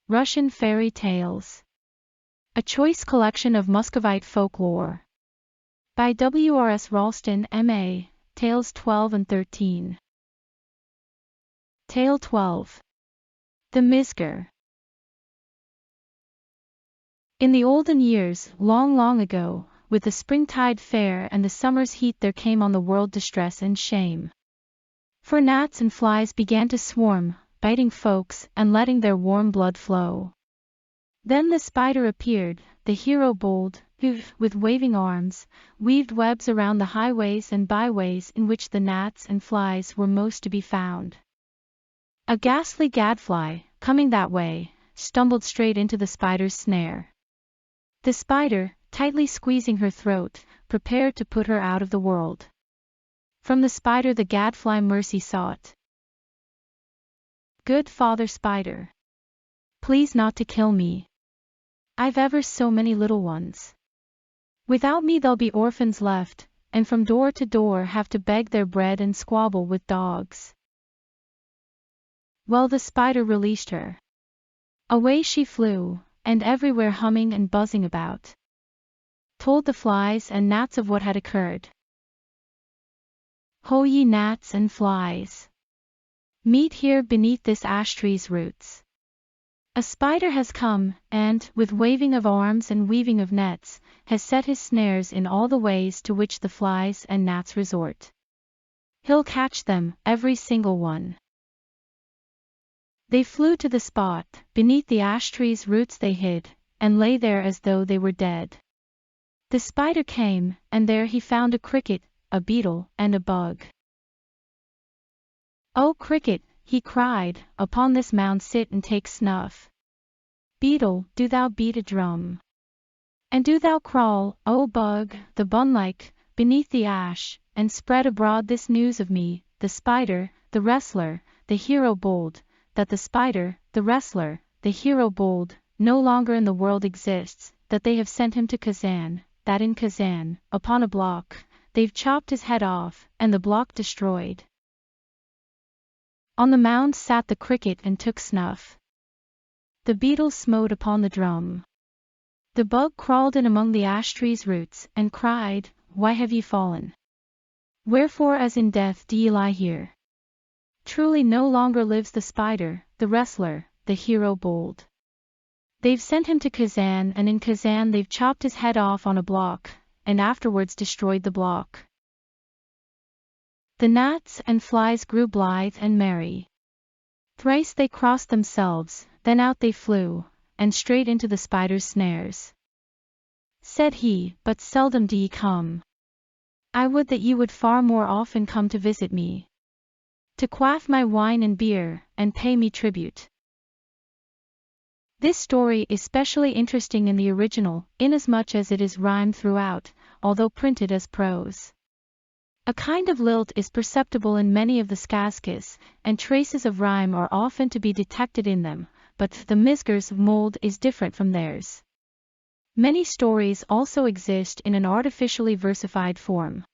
Russian Fairy Tales. A choice collection of Muscovite folklore. By W.R.S. RALSTON, M.A., Tales 12 and 13. Tale 12. The Mizgir. In the olden years, long, long ago, with the springtide fair and the summer's heat there came on the world distress and shame. For gnats and flies began to swarm, biting folks and letting their warm blood flow. Then the spider appeared, the hero bold, who, with waving arms, weaved webs around the highways and byways in which the gnats and flies were most to be found. A ghastly gadfly, coming that way, stumbled straight into the spider's snare. The spider, tightly squeezing her throat, prepared to put her out of the world. From the spider the gadfly mercy sought. "Good Father Spider, please not to kill me. I've ever so many little ones. Without me they'll be orphans left, and from door to door have to beg their bread and squabble with dogs." Well, the spider released her. Away she flew, and everywhere humming and buzzing about, told the flies and gnats of what had occurred. "Ho, ye gnats and flies! Meet here beneath this ash tree's roots. A spider has come, and, with waving of arms and weaving of nets, has set his snares in all the ways to which the flies and gnats resort. He'll catch them, every single one." They flew to the spot, beneath the ash tree's roots they hid, and lay there as though they were dead. The spider came, and there he found a cricket, a beetle, and a bug. "O cricket," he cried, "upon this mound sit and take snuff. Beetle, do thou beat a drum. And do thou crawl, O bug, the bun-like, beneath the ash, and spread abroad this news of me, the spider, the wrestler, the hero bold, that the spider, the wrestler, the hero bold, no longer in the world exists, that they have sent him to Kazan, that in Kazan, upon a block, they've chopped his head off, and the block destroyed. On the mound sat the cricket and took snuff. The beetle smote upon the drum. The bug crawled in among the ash tree's roots, and cried, Why have ye fallen? Wherefore as in death do ye lie here? Truly no longer lives the spider, the wrestler, the hero bold. They've sent him to Kazan, and in Kazan they've chopped his head off on a block, and afterwards destroyed the block." The gnats and flies grew blithe and merry. Thrice they crossed themselves, then out they flew, and straight into the spider's snares. Said he, "But seldom do ye come. I would that ye would far more often come to visit me, to quaff my wine and beer, and pay me tribute." This story is specially interesting in the original, inasmuch as it is rhymed throughout, although printed as prose. A kind of lilt is perceptible in many of the skazkas, and traces of rhyme are often to be detected in them, but the Mizgir's mold is different from theirs. Many stories also exist in an artificially versified form,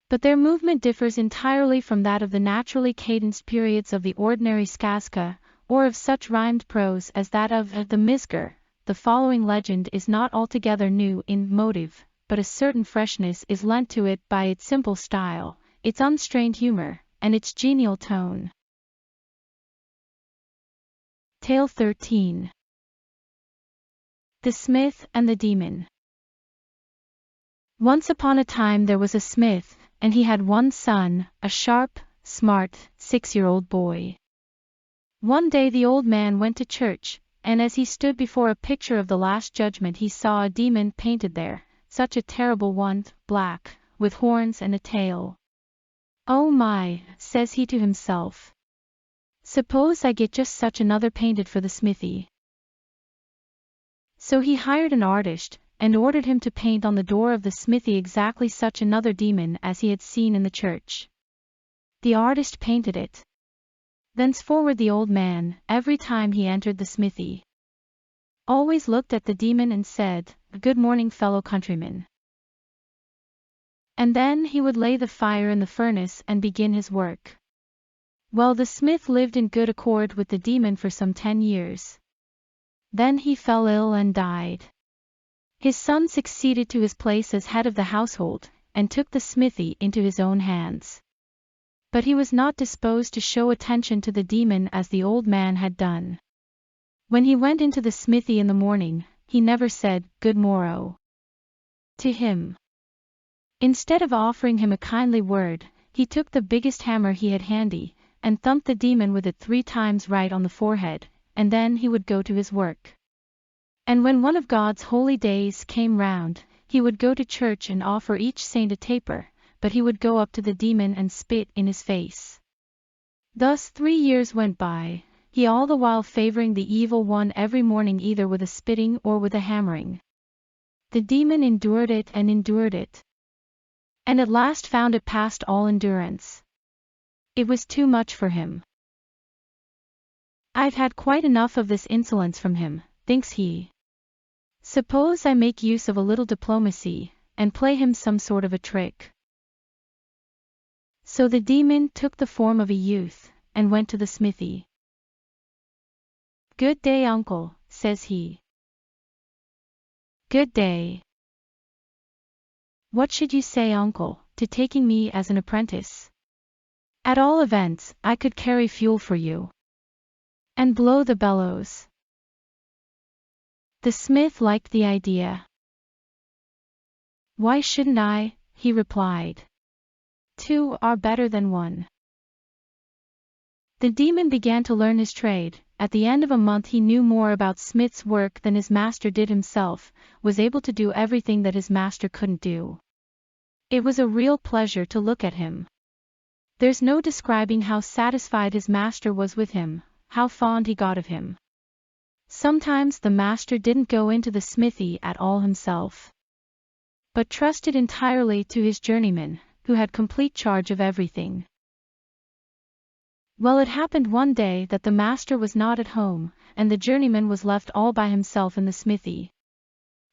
but their movement differs entirely from that of the naturally cadenced periods of the ordinary skazka, or of such rhymed prose as that of the Mizgir. The following legend is not altogether new in motive, but a certain freshness is lent to it by its simple style, its unstrained humor, and its genial tone. Tale 13. The Smith and the Demon. Once upon a time there was a smith, and he had one son, a sharp, smart, 6-year-old boy. One day the old man went to church, and as he stood before a picture of the Last Judgment he saw a demon painted there, such a terrible one, black, with horns and a tail. "Oh my," says he to himself, "suppose I get just such another painted for the smithy." So he hired an artist, and ordered him to paint on the door of the smithy exactly such another demon as he had seen in the church. The artist painted it. Thenceforward the old man, every time he entered the smithy, always looked at the demon and said, "Good morning, fellow countryman." And then he would lay the fire in the furnace and begin his work. Well, the smith lived in good accord with the demon for some 10 years. Then he fell ill and died. His son succeeded to his place as head of the household, and took the smithy into his own hands. But he was not disposed to show attention to the demon as the old man had done. When he went into the smithy in the morning, he never said, "Good morrow," to him. Instead of offering him a kindly word, he took the biggest hammer he had handy, and thumped the demon with it 3 times right on the forehead, and then he would go to his work. And when one of God's holy days came round, he would go to church and offer each saint a taper, but he would go up to the demon and spit in his face. Thus 3 years went by, he all the while favoring the evil one every morning either with a spitting or with a hammering. The demon endured it, and at last found it past all endurance. It was too much for him. "I've had quite enough of this insolence from him," thinks he. "Suppose I make use of a little diplomacy, and play him some sort of a trick." So the demon took the form of a youth, and went to the smithy. "Good day, uncle," says he. "Good day. What should you say, uncle, to taking me as an apprentice? At all events, I could carry fuel for you, and blow the bellows." The smith liked the idea. "Why shouldn't I?" he replied. "2 are better than 1. The demon began to learn his trade. At the end of a month he knew more about smith's work than his master did himself, was able to do everything that his master couldn't do. It was a real pleasure to look at him. There's no describing how satisfied his master was with him, how fond he got of him. Sometimes the master didn't go into the smithy at all himself, but trusted entirely to his journeyman, who had complete charge of everything. Well, it happened one day that the master was not at home, and the journeyman was left all by himself in the smithy.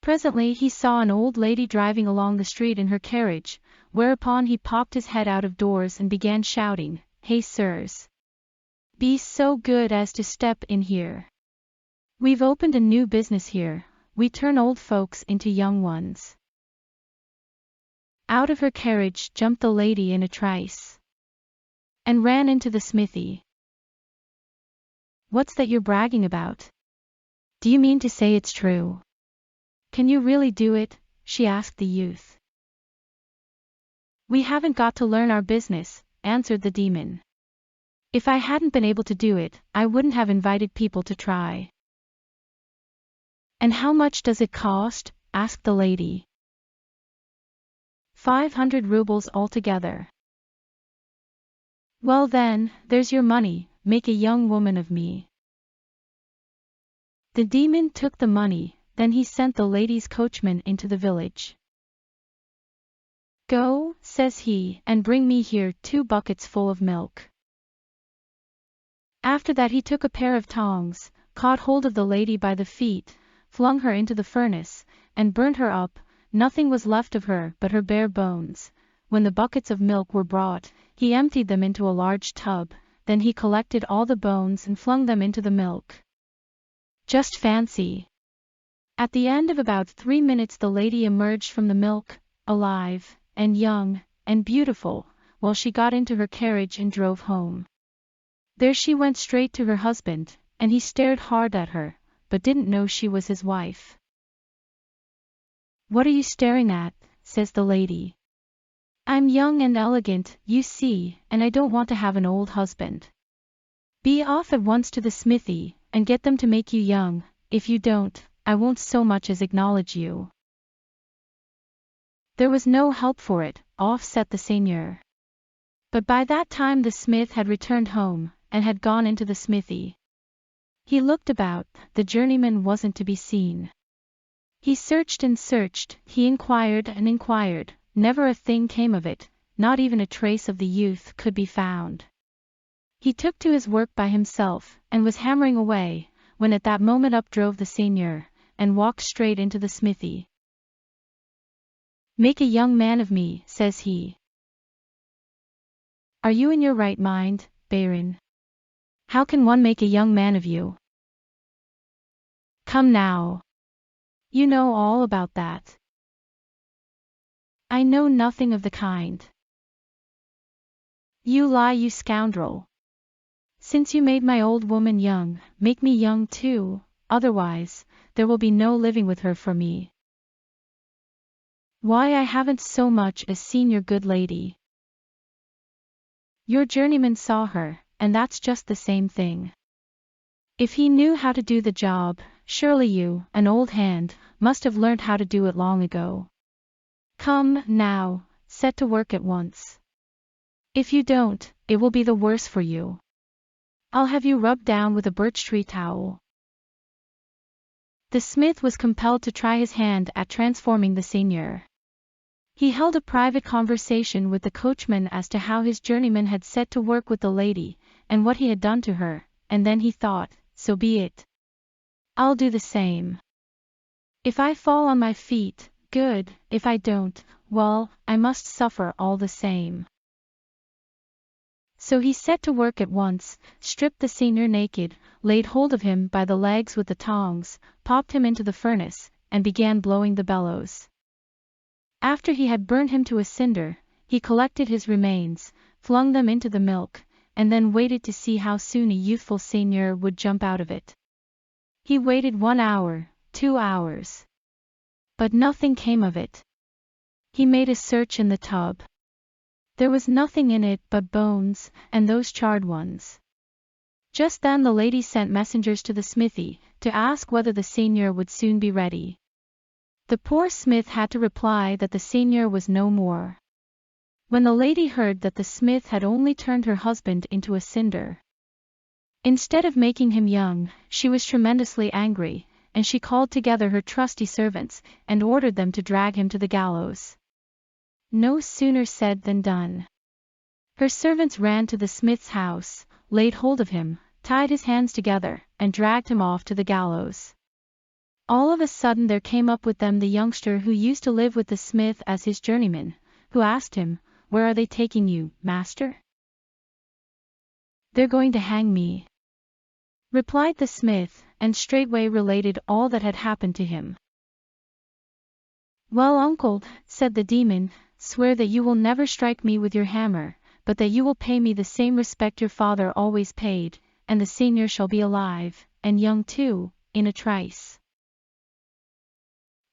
Presently he saw an old lady driving along the street in her carriage, whereupon he popped his head out of doors and began shouting, "Hey sirs! Be so good as to step in here. We've opened a new business here, we turn old folks into young ones." Out of her carriage jumped the lady in a trice, and ran into the smithy. "What's that you're bragging about? Do you mean to say it's true? Can you really do it?" she asked the youth. "We haven't got to learn our business," answered the demon. "If I hadn't been able to do it, I wouldn't have invited people to try." "And how much does it cost?" asked the lady. 500 rubles altogether." "Well then, there's your money, make a young woman of me." The demon took the money, then he sent the lady's coachman into the village. "Go," says he, "and bring me here 2 buckets full of milk." After that he took a pair of tongs, caught hold of the lady by the feet, flung her into the furnace, and burnt her up. Nothing was left of her but her bare bones. When the buckets of milk were brought, he emptied them into a large tub, then he collected all the bones and flung them into the milk. Just fancy! At the end of about 3 minutes the lady emerged from the milk, alive, and young, and beautiful, while she got into her carriage and drove home. There she went straight to her husband, and he stared hard at her, but didn't know she was his wife. "What are you staring at?" says the lady. "I'm young and elegant, you see, and I don't want to have an old husband. Be off at once to the smithy, and get them to make you young. If you don't, I won't so much as acknowledge you." There was no help for it, off set the seigneur. But by that time the smith had returned home, and had gone into the smithy. He looked about, the journeyman wasn't to be seen. He searched and searched, he inquired and inquired, never a thing came of it, not even a trace of the youth could be found. He took to his work by himself, and was hammering away, when at that moment up drove the seigneur, and walked straight into the smithy. "Make a young man of me," says he. "Are you in your right mind, Baron? How can one make a young man of you?" Come now. You know all about that. I know nothing of the kind. You lie, you scoundrel. Since you made my old woman young, make me young too, otherwise, there will be no living with her for me. Why, I haven't so much as seen your good lady. Your journeyman saw her, and that's just the same thing. If he knew how to do the job, surely you, an old hand, must have learnt how to do it long ago. Come, now, set to work at once. If you don't, it will be the worse for you. I'll have you rubbed down with a birch tree towel. The smith was compelled to try his hand at transforming the seigneur. He held a private conversation with the coachman as to how his journeyman had set to work with the lady, and what he had done to her, and then he thought, so be it. I'll do the same. If I fall on my feet, good, if I don't, well, I must suffer all the same. So he set to work at once, stripped the seigneur naked, laid hold of him by the legs with the tongs, popped him into the furnace, and began blowing the bellows. After he had burned him to a cinder, he collected his remains, flung them into the milk, and then waited to see how soon a youthful seigneur would jump out of it. He waited 1 hour, 2 hours. But nothing came of it. He made a search in the tub. There was nothing in it but bones, and those charred ones. Just then the lady sent messengers to the smithy, to ask whether the seigneur would soon be ready. The poor smith had to reply that the seigneur was no more. When the lady heard that the smith had only turned her husband into a cinder, instead of making him young, she was tremendously angry, and she called together her trusty servants, and ordered them to drag him to the gallows. No sooner said than done. Her servants ran to the smith's house, laid hold of him, tied his hands together, and dragged him off to the gallows. All of a sudden there came up with them the youngster who used to live with the smith as his journeyman, who asked him, "Where are they taking you, master?" "They're going to hang me," replied the smith, and straightway related all that had happened to him. "Well, uncle," said the demon, "swear that you will never strike me with your hammer, but that you will pay me the same respect your father always paid, and the seigneur shall be alive, and young too, in a trice."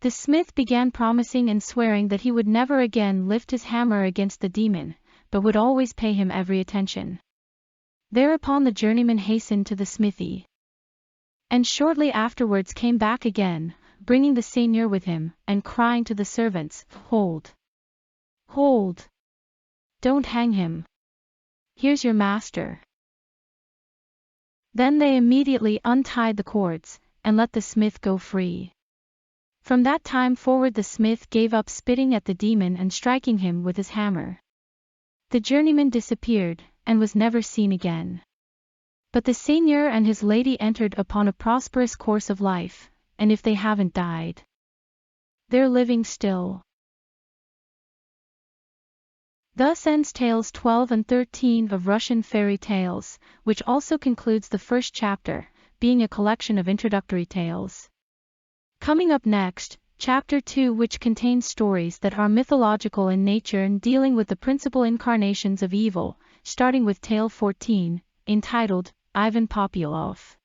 The smith began promising and swearing that he would never again lift his hammer against the demon, but would always pay him every attention. Thereupon the journeyman hastened to the smithy, and shortly afterwards came back again, bringing the seigneur with him, and crying to the servants, "Hold! Hold! Don't hang him! Here's your master." Then they immediately untied the cords, and let the smith go free. From that time forward the smith gave up spitting at the demon and striking him with his hammer. The journeyman disappeared, and was never seen again. But the seigneur and his lady entered upon a prosperous course of life, and if they haven't died, they're living still. Thus ends tales 12 and 13 of Russian fairy tales, which also concludes the first chapter, being a collection of introductory tales. Coming up next, Chapter 2, which contains stories that are mythological in nature and dealing with the principal incarnations of evil, starting with Tale 14, entitled Ivan Popyalov.